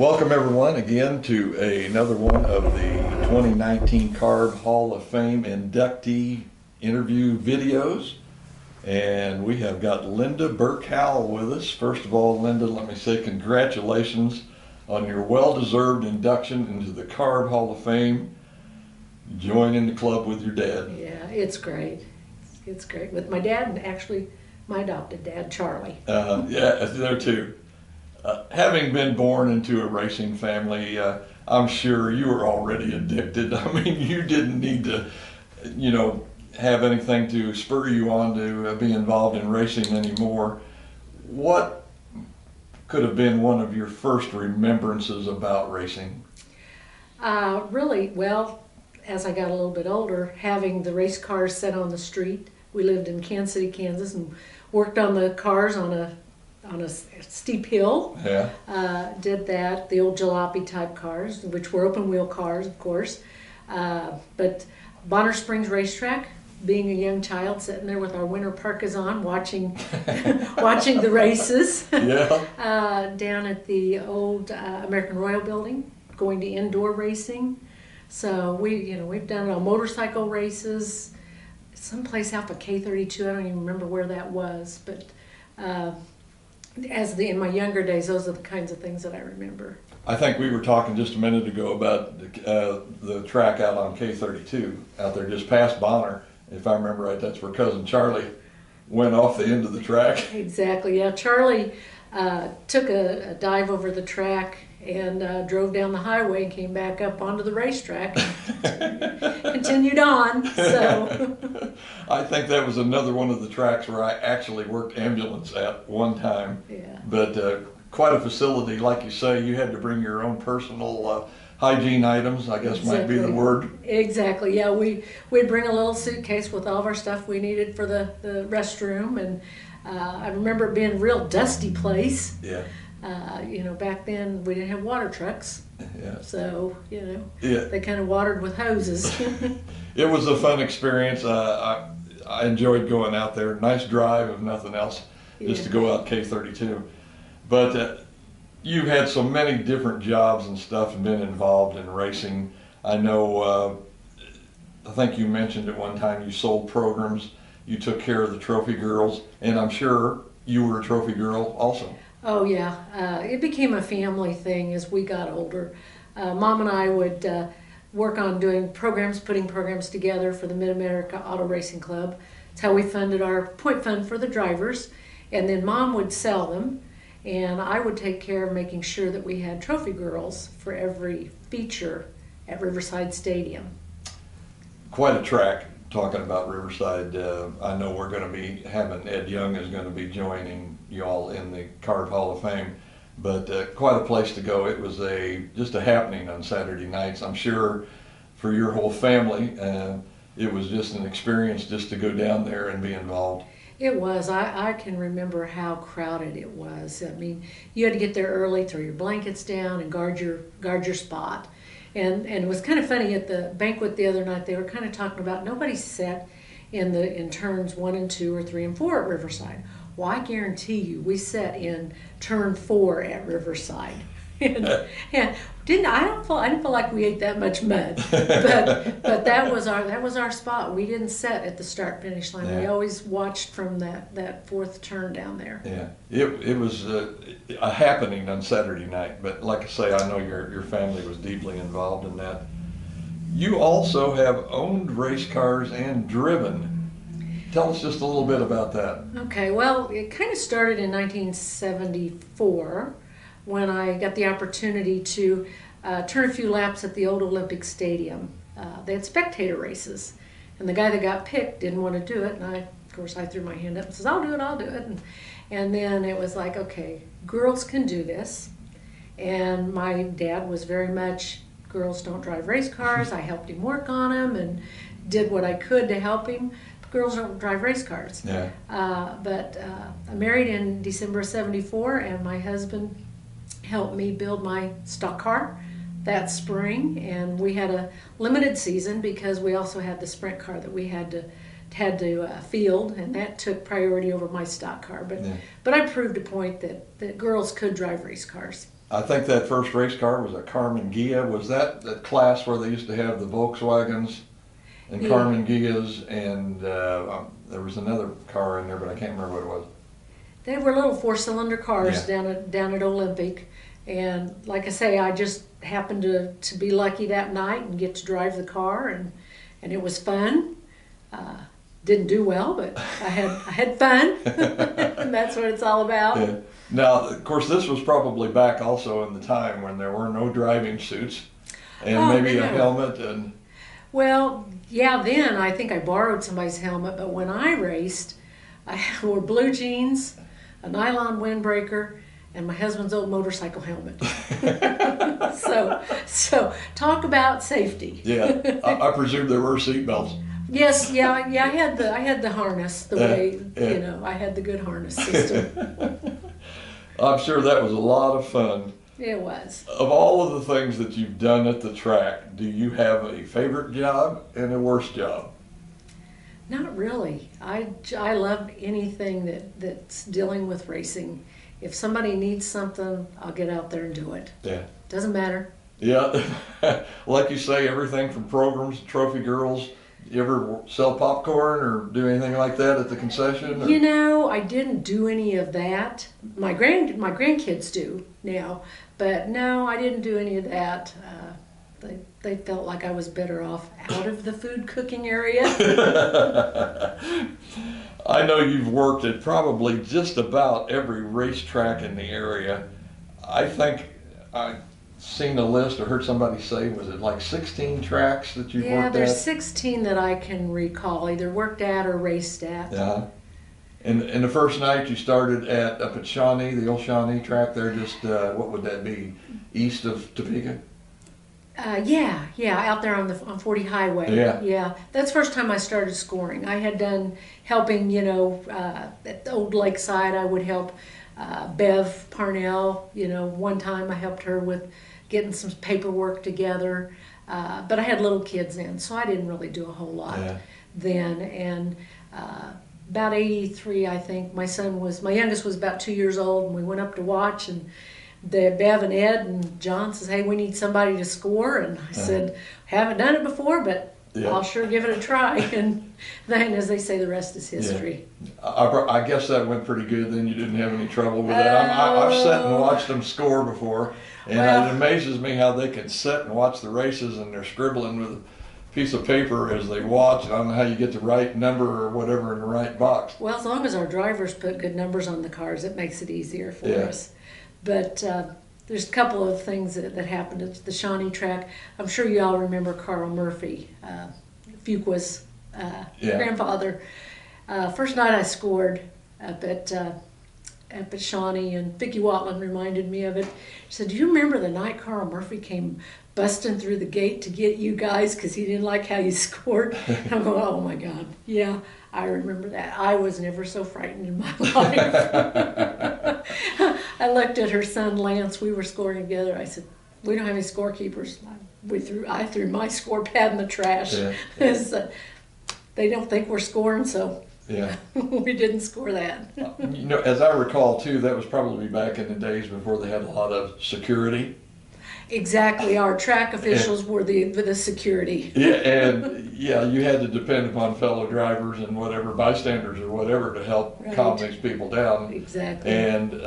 Welcome everyone again to another one of the 2019 Carb Hall of Fame inductee interview videos. And we have got Linda Burke Howell with us. First of all, Linda, let me say congratulations on your well-deserved induction into the Carb Hall of Fame. Joining the club with your dad. Yeah, it's great. It's great. With my dad and actually my adopted dad, Charlie. Yeah, there too. Having been born into a racing family, I'm sure you were already addicted. I mean, you didn't need to, have anything to spur you on to be involved in racing anymore. What could have been one of your first remembrances about racing? Really, well, as I got a little bit older, having the race cars set on the street. We lived in Kansas City, Kansas, and worked on the cars on a steep hill. Yeah. Did that, the old jalopy type cars, which were open wheel cars, of course. But Bonner Springs Racetrack, being a young child, sitting there with our winter parkas on, watching watching the races. Yeah. Down at the old American Royal Building, going to indoor racing. So we've done it on motorcycle races, someplace out for K32. I don't even remember where that was, but in my younger days, those are the kinds of things that I remember. I think we were talking just a minute ago about the track out on K32 out there just past Bonner. If I remember right, that's where Cousin Charlie went off the end of the track. Exactly, yeah. Charlie took a dive over the track and drove down the highway and came back up onto the racetrack and continued on. So I think that was another one of the tracks where I actually worked ambulance at one time. Yeah. But quite a facility, like you say. You had to bring your own personal hygiene items, I guess might be the word. Exactly, yeah. We'd bring a little suitcase with all of our stuff we needed for the restroom, and I remember it being a real dusty place. Yeah. Back then we didn't have water trucks. Yeah. So, Yeah. they kind of watered with hoses. It was a fun experience. I enjoyed going out there. Nice drive, if nothing else, just to go out K32. But you've had so many different jobs and stuff and been involved in racing. I know, I think you mentioned at one time you sold programs, you took care of the trophy girls, and I'm sure you were a trophy girl also. Oh yeah, it became a family thing as we got older. Mom and I would work on doing programs, putting programs together for the Mid-America Auto Racing Club. It's how we funded our point fund for the drivers, and then Mom would sell them, and I would take care of making sure that we had trophy girls for every feature at Riverside Stadium. Quite a track. Talking about Riverside, I know we're going to be having Ed Young is going to be joining you all in the Carb Hall of Fame, but quite a place to go. It was just a happening on Saturday nights. I'm sure for your whole family, it was just an experience just to go down there and be involved. It was. I can remember how crowded it was. I mean, you had to get there early, throw your blankets down, and guard your spot. And it was kind of funny at the banquet the other night. They were kind of talking about nobody sat in turns 1 and 2 or 3 and 4 at Riverside. Well, I guarantee you, we sat in turn 4 at Riverside. And I didn't feel like we ate that much mud, but that was our spot. We didn't sit at the start finish line. Yeah. We always watched from that 4th turn down there. Yeah, it was a happening on Saturday night. But like I say, I know your family was deeply involved in that. You also have owned race cars and driven. Tell us just a little bit about that. Okay, well, it kind of started in 1974. When I got the opportunity to turn a few laps at the old Olympic Stadium. They had spectator races, and the guy that got picked didn't want to do it, and of course I threw my hand up and says, I'll do it, and then it was like, okay, girls can do this, and my dad was very much, girls don't drive race cars. I helped him work on them and did what I could to help him. Girls don't drive race cars. Yeah. But I married in December of '74, and my husband helped me build my stock car that spring, and we had a limited season because we also had the sprint car that we had to field, and that took priority over my stock car. But I proved a point that girls could drive race cars. I think that first race car was a Carmen Ghia. Was that class where they used to have the Volkswagens and Yeah. Carmen Ghias, and there was another car in there, but I can't remember what it was. They were little four-cylinder cars Yeah. down at Olympic, and like I say, I just happened to be lucky that night and get to drive the car, and it was fun. Didn't do well, but I had fun, and that's what it's all about. Yeah. Now, of course, this was probably back also in the time when there were no driving suits, and Oh, maybe a no. helmet and. Well, yeah, then I think I borrowed somebody's helmet, but when I raced, I wore blue jeans, a nylon windbreaker, and my husband's old motorcycle helmet. So talk about safety. Yeah, I presume there were seat belts. Yes, yeah, I had the harness, the way, yeah. I had the good harness system. I'm sure that was a lot of fun. It was. Of all of the things that you've done at the track, do you have a favorite job and a worst job? Not really. I love anything that's dealing with racing. If somebody needs something, I'll get out there and do it. Yeah. Doesn't matter. Yeah, like you say, everything from programs, trophy girls. You ever sell popcorn or do anything like that at the concession? Or? You know, I didn't do any of that. My grandkids do now, but no, I didn't do any of that. They felt like I was better off out of the food cooking area. I know you've worked at probably just about every racetrack in the area. I think I've seen a list or heard somebody say, was it like 16 tracks that you've Yeah, worked there's at? 16 that I can recall, either worked at or raced at. Yeah. And the first night you started up at Shawnee, the old Shawnee track there, just what would that be, east of Topeka? Yeah, out there on 40 Highway. Yeah. That's the first time I started scoring. I had done helping, at the old Lakeside. I would help Bev Parnell. One time I helped her with getting some paperwork together. But I had little kids then, so I didn't really do a whole lot then. And about 83, I think, my youngest was about 2 years old, and we went up to watch, and Bev and Ed and John says, "Hey, we need somebody to score." And I said, "Haven't done it before, but I'll sure give it a try." And then, as they say, the rest is history. Yeah. I guess that went pretty good. Then you didn't have any trouble with that. I've sat and watched them score before, and it amazes me how they can sit and watch the races and they're scribbling with a piece of paper as they watch. I don't know how you get the right number or whatever in the right box. Well, as long as our drivers put good numbers on the cars, it makes it easier for us. But there's a couple of things that happened at the Shawnee track. I'm sure you all remember Carl Murphy, Fuqua's grandfather. First night I scored up at Shawnee, and Vicki Watland reminded me of it. She said, "Do you remember the night Carl Murphy came busting through the gate to get you guys because he didn't like how you scored?" And I'm going, "Oh my God, yeah, I remember that. I was never so frightened in my life." I looked at her son Lance. We were scoring together. I said, "We don't have any scorekeepers." I threw my score pad in the trash. So, they don't think we're scoring, so we didn't score that. As I recall too, that was probably back in the days before they had a lot of security. Exactly, our track officials were the security. You had to depend upon fellow drivers and whatever bystanders or whatever to help calm these people down. Exactly. And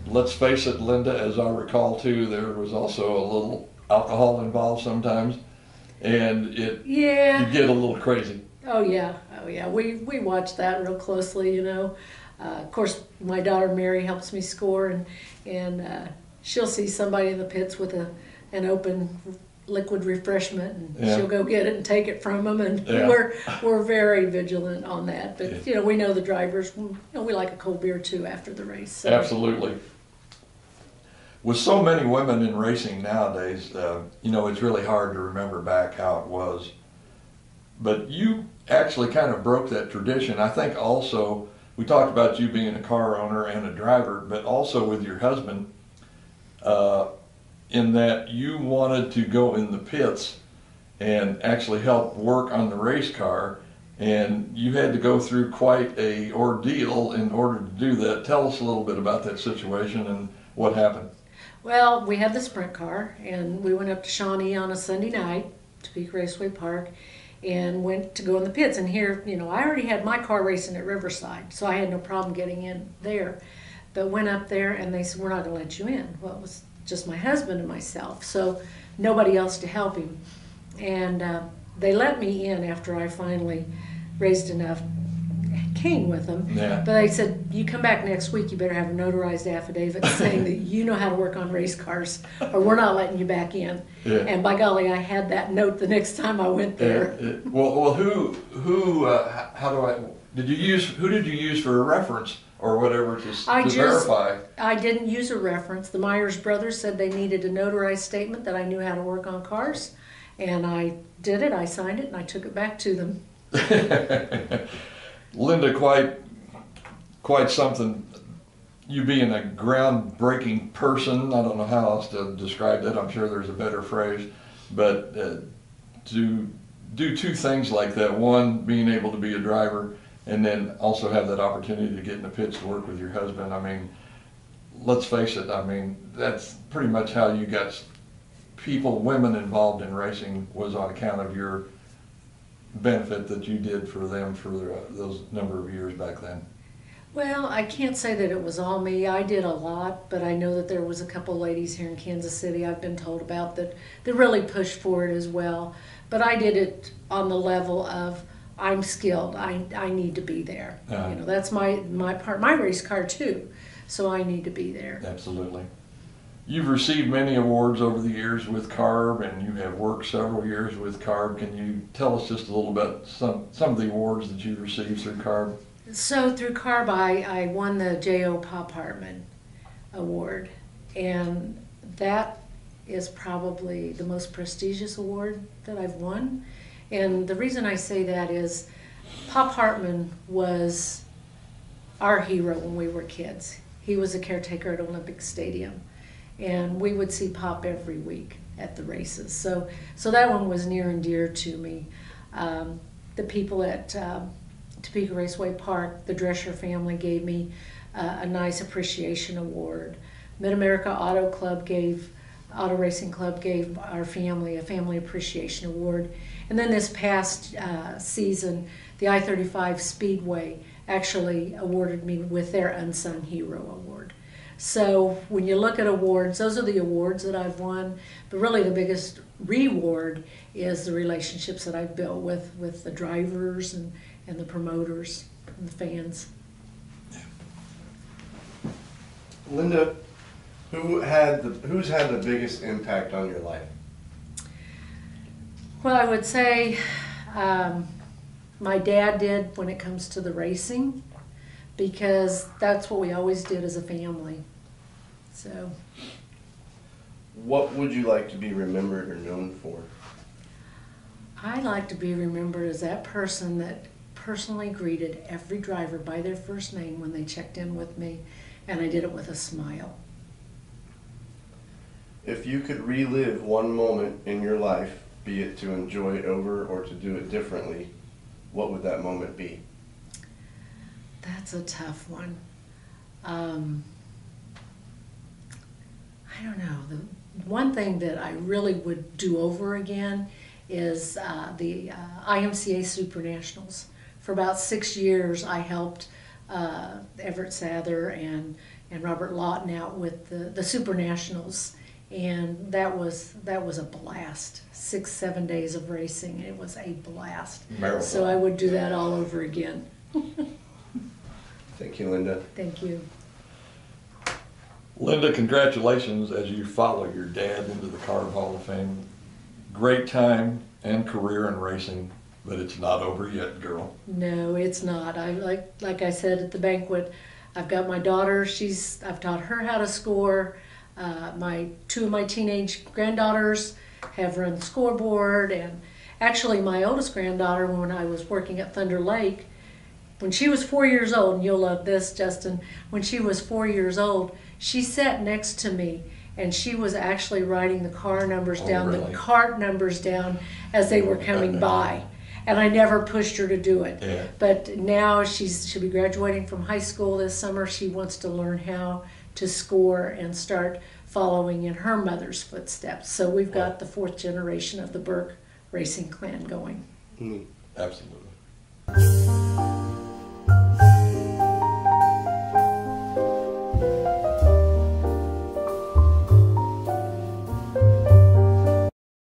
let's face it, Linda, as I recall too, there was also a little alcohol involved sometimes, and you get a little crazy. Oh yeah. We watch that real closely. Of course, my daughter Mary helps me score, and she'll see somebody in the pits with an open liquid refreshment, and she'll go get it and take it from them, and we're very vigilant on that. But we know the drivers. We like a cold beer too after the race. So. Absolutely. With so many women in racing nowadays, it's really hard to remember back how it was. But you actually kind of broke that tradition. I think also, we talked about you being a car owner and a driver, but also with your husband, in that you wanted to go in the pits and actually help work on the race car, and you had to go through quite a ordeal in order to do that. Tell us a little bit about that situation and what happened. Well, we had the sprint car, and we went up to Shawnee on a Sunday night, Topeka Raceway Park, and went to go in the pits. And here, you know, I already had my car racing at Riverside, so I had no problem getting in there. But went up there, and they said, we're not going to let you in. Well, it was just my husband and myself, so nobody else to help him. And they let me in after I finally raised enough cane with them. Yeah. But they said, you come back next week, you better have a notarized affidavit saying that you know how to work on race cars, or we're not letting you back in. Yeah. And by golly, I had that note the next time I went there. Well, how do I, who did you use for a reference or whatever to verify? I didn't use a reference. The Myers brothers said they needed a notarized statement that I knew how to work on cars, and I did it, I signed it, and I took it back to them. Linda, quite something. You being a groundbreaking person, I don't know how else to describe that. I'm sure there's a better phrase, but to do two things like that: one, being able to be a driver, and then also have that opportunity to get in the pits to work with your husband. I mean, let's face it. I mean, that's pretty much how you got women involved in racing, was on account of your benefit that you did for them for those number of years back then. Well, I can't say that it was all me. I did a lot, but I know that there was a couple ladies here in Kansas City I've been told about that really pushed for it as well. But I did it on the level of, I'm skilled, I need to be there. You know, that's my part, my race car too, so I need to be there. Absolutely. You've received many awards over the years with CARB, and you have worked several years with CARB. Can you tell us just a little bit some of the awards that you've received through CARB? So through CARB, I won the J.O. Pop Hartman Award, and that is probably the most prestigious award that I've won. And the reason I say that is Pop Hartman was our hero when we were kids. He was a caretaker at Olympic Stadium, and we would see Pop every week at the races. So that one was near and dear to me. The people at Topeka Raceway Park, the Drescher family, gave me a nice appreciation award. Mid-America Auto Racing Club gave our family a family appreciation award. And then this past season, the I-35 Speedway actually awarded me with their Unsung Hero Award. So when you look at awards, those are the awards that I've won, but really the biggest reward is the relationships that I've built with the drivers and the promoters and the fans. Linda, who's had the biggest impact on your life? Well, I would say my dad did when it comes to the racing, because that's what we always did as a family. So, what would you like to be remembered or known for? I like to be remembered as that person that personally greeted every driver by their first name when they checked in with me, and I did it with a smile. If you could relive one moment in your life, be it to enjoy it over or to do it differently, what would that moment be? That's a tough one. I don't know. The one thing that I really would do over again is the IMCA Super Nationals. For about 6 years, I helped Everett Sather and Robert Lawton out with the Super Nationals, and that was a blast. 6-7 days of racing. It was a blast. Marathon. So I would do that all over again. Thank you, Linda. Thank you. Linda, congratulations as you follow your dad into the CARB Hall of Fame. Great time and career in racing, but it's not over yet, girl. No, it's not. I like I said at the banquet, I've got my daughter. I've taught her how to score. Two of my teenage granddaughters have run scoreboard, and actually my oldest granddaughter, when I was working at Thunder Lake, when she was 4 years old, and you'll love this, Justin, when she was 4 years old, she sat next to me, and she was actually writing the car numbers down, really? the cart numbers down as they were coming by. And I never pushed her to do it. Yeah. But now she'll be graduating from high school this summer. She wants to learn how to score and start following in her mother's footsteps. So we've got the fourth generation of the Burke racing clan going. Absolutely.